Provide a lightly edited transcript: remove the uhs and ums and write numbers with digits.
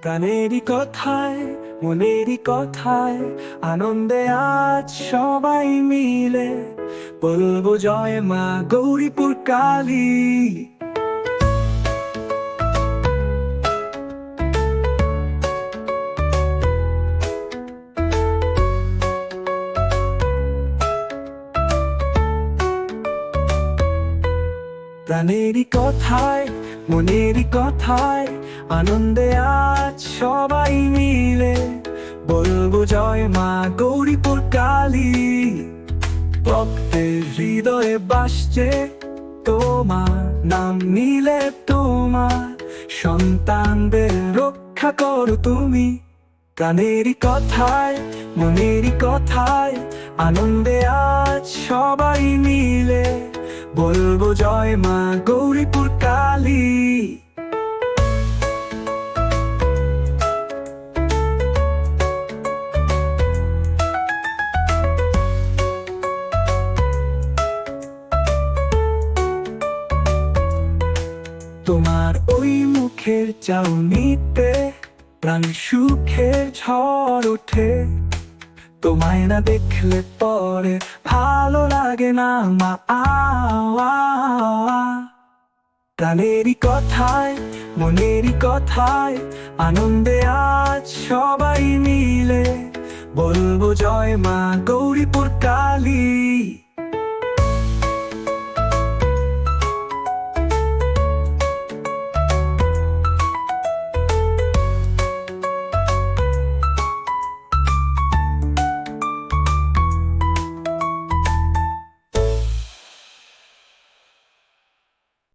প্রাণেরই কথায় মনেরই কথায় আনন্দে আজ সবাই মিলে বলবো জয় মা গৌরীপুর কালী। প্রাণেরই কথায় মনেরই কথায় আনন্দে আজ সবাই মিলে বলবো জয় মা গৌরীপুর কালী। ভক্তের হৃদয়ে বাসছে তোমার নাম নিলে তোমার সন্তানদের রক্ষা করো তুমি। প্রাণেরই কথায় মনেরই কথায় আনন্দে আজ সবাই মিলে বলবো জয় মা গৌরীপুর কালী। তোমার ওই মুখের চাউনিতে প্রাণ সুখের ঝড় ওঠে, তোমায় না দেখলে পরে ভালো লাগে না মা। প্রাণেরই কথায় মনেরই কথায় আনন্দে আজ সবাই মিলে বলবো জয় মা গৌরীপুর কালী।